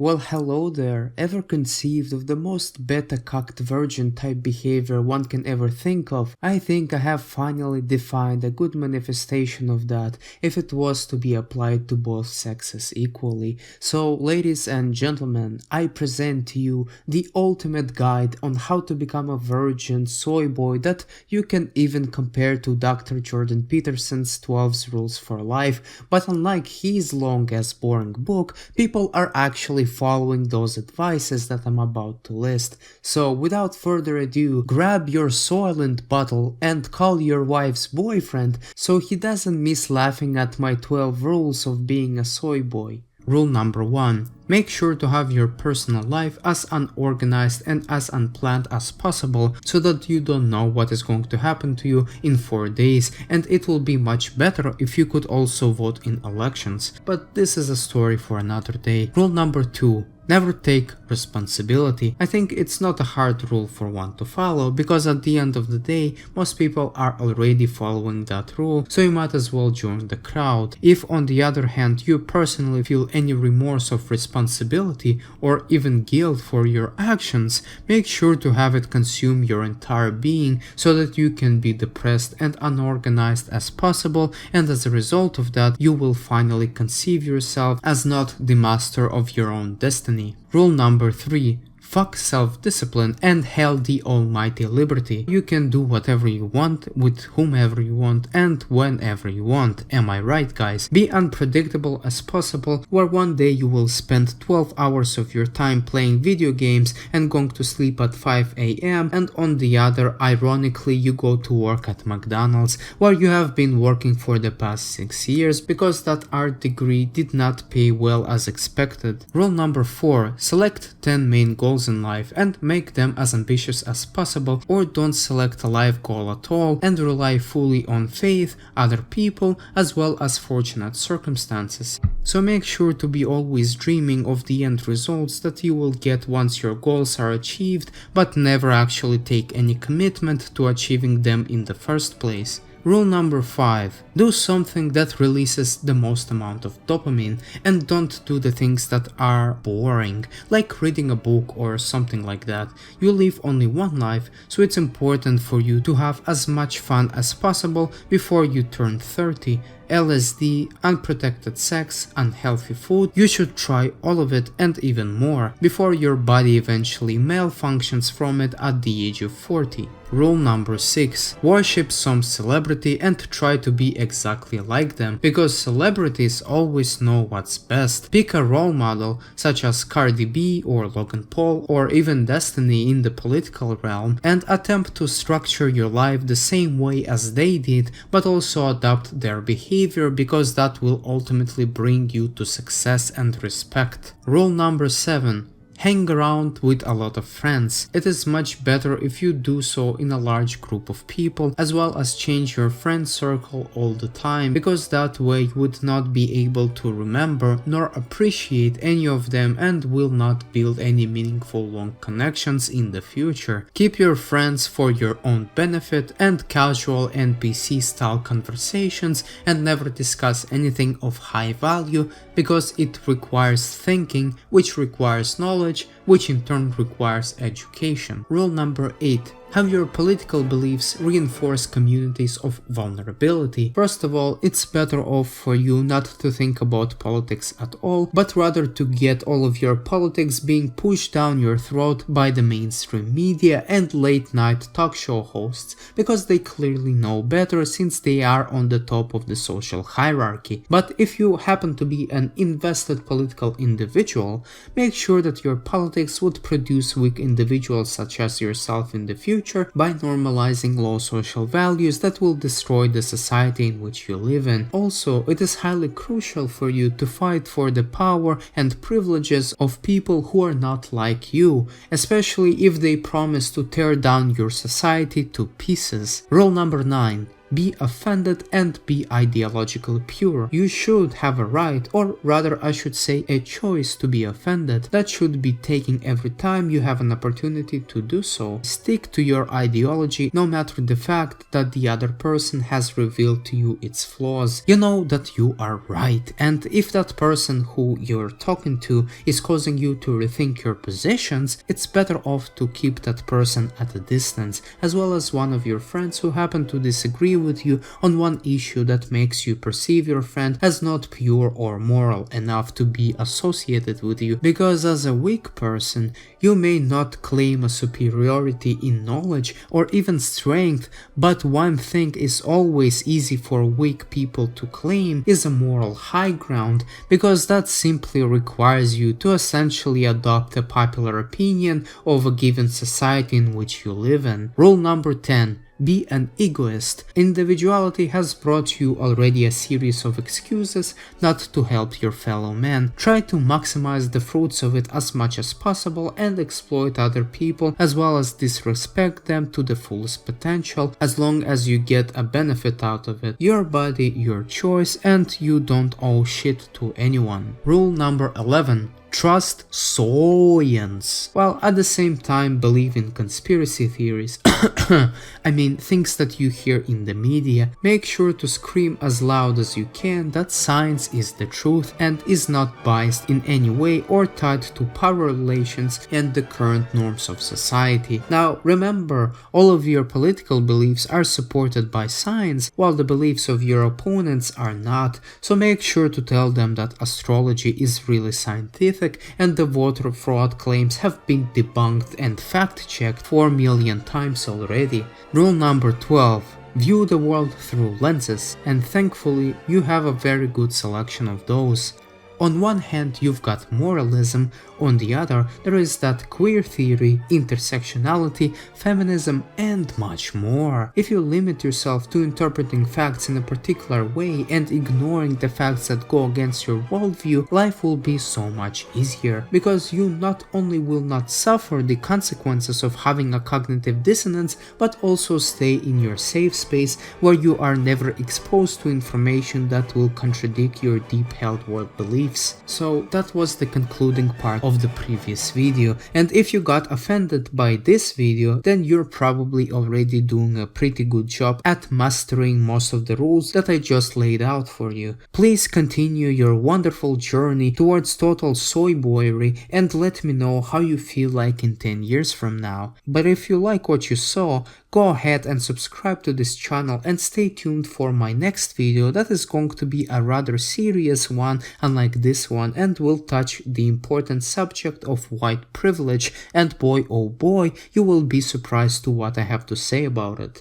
Well, hello there. Ever conceived of the most beta-cucked virgin type behavior one can ever think of? I think I have finally defined a good manifestation of that if it was to be applied to both sexes equally. So, ladies and gentlemen, I present to you the ultimate guide on how to become a virgin soy boy that you can even compare to Dr. Jordan Peterson's 12 Rules for Life, but unlike his long as boring book, people are actually following those advices that I'm about to list. So without further ado, grab your Soylent bottle and call your wife's boyfriend so he doesn't miss laughing at my 12 rules of being a soy boy. Rule number 1. Make sure to have your personal life as unorganized and as unplanned as possible so that you don't know what is going to happen to you in 4 days, and it will be much better if you could also vote in elections. But this is a story for another day. Rule number 2. Never take responsibility. I think it's not a hard rule for one to follow because at the end of the day, most people are already following that rule, so you might as well join the crowd. If on the other hand you personally feel any remorse of responsibility or even guilt for your actions, make sure to have it consume your entire being so that you can be depressed and unorganized as possible, and as a result of that, you will finally conceive yourself as not the master of your own destiny. Rule number 3. Fuck self-discipline and hell the almighty liberty. You can do whatever you want, with whomever you want, and whenever you want. Am I right, guys? Be unpredictable as possible, where one day you will spend 12 hours of your time playing video games and going to sleep at 5 AM, and on the other, ironically, you go to work at McDonald's, where you have been working for the past 6 years because that art degree did not pay well as expected. Rule number 4. Select 10 main goals in life and make them as ambitious as possible, or don't select a life goal at all and rely fully on faith, other people, as well as fortunate circumstances. So make sure to be always dreaming of the end results that you will get once your goals are achieved, but never actually take any commitment to achieving them in the first place. Rule number 5. Do something that releases the most amount of dopamine, and don't do the things that are boring, like reading a book or something like that. You live only one life, so it's important for you to have as much fun as possible before you turn 30. LSD, unprotected sex, unhealthy food, you should try all of it and even more before your body eventually malfunctions from it at the age of 40. Rule number 6. Worship some celebrity and try to be exactly like them, because celebrities always know what's best. Pick a role model such as Cardi B or Logan Paul or even Destiny in the political realm, and attempt to structure your life the same way as they did, but also adopt their behavior, because that will ultimately bring you to success and respect. Rule number 7. Hang around with a lot of friends. It is much better if you do so in a large group of people, as well as change your friend circle all the time, because that way you would not be able to remember nor appreciate any of them and will not build any meaningful long connections in the future. Keep your friends for your own benefit and casual NPC style conversations, and never discuss anything of high value, because it requires thinking, which requires knowledge, which in turn requires education. Rule number 8. Have your political beliefs reinforce communities of vulnerability. First of all, it's better off for you not to think about politics at all, but rather to get all of your politics being pushed down your throat by the mainstream media and late night talk show hosts, because they clearly know better since they are on the top of the social hierarchy. But if you happen to be an invested political individual, make sure that your politics would produce weak individuals such as yourself in the future by normalizing low social values that will destroy the society in which you live in. Also, it is highly crucial for you to fight for the power and privileges of people who are not like you, especially if they promise to tear down your society to pieces. Rule number 9. be offended and be ideologically pure. You should have a right, or rather I should say a choice to be offended, that should be taken every time you have an opportunity to do so. Stick to your ideology no matter the fact that the other person has revealed to you its flaws. You know that you are right, and if that person who you're talking to is causing you to rethink your positions, it's better off to keep that person at a distance, as well as one of your friends who happen to disagree with you on one issue that makes you perceive your friend as not pure or moral enough to be associated with you, because as a weak person, you may not claim a superiority in knowledge or even strength, but one thing is always easy for weak people to claim is a moral high ground, because that simply requires you to essentially adopt a popular opinion of a given society in which you live in. Rule number 10. Be an egoist. Individuality has brought you already a series of excuses not to help your fellow man. Try to maximize the fruits of it as much as possible and exploit other people as well as disrespect them to the fullest potential, as long as you get a benefit out of it. Your body, your choice, and you don't owe shit to anyone. Rule number 11. Trust Soyience, while at the same time believe in conspiracy theories. I mean, things that you hear in the media. Make sure to scream as loud as you can that science is the truth and is not biased in any way or tied to power relations and the current norms of society. Now remember, all of your political beliefs are supported by science, while the beliefs of your opponents are not, so make sure to tell them that astrology is really scientific and the voter fraud claims have been debunked and fact-checked 4 million times already. Rule number 12. View the world through lenses, and thankfully you have a very good selection of those. On one hand, you've got moralism, on the other, there is that queer theory, intersectionality, feminism, and much more. If you limit yourself to interpreting facts in a particular way and ignoring the facts that go against your worldview, life will be so much easier, because you not only will not suffer the consequences of having a cognitive dissonance, but also stay in your safe space where you are never exposed to information that will contradict your deep-held world beliefs. So that was the concluding part of the previous video, and if you got offended by this video, then you're probably already doing a pretty good job at mastering most of the rules that I just laid out for you. Please continue your wonderful journey towards total soyboyery and let me know how you feel like in 10 years from now. But if you like what you saw, go ahead and subscribe to this channel and stay tuned for my next video that is going to be a rather serious one unlike this one and will touch the important subject of white privilege, and boy oh boy, you will be surprised to what I have to say about it.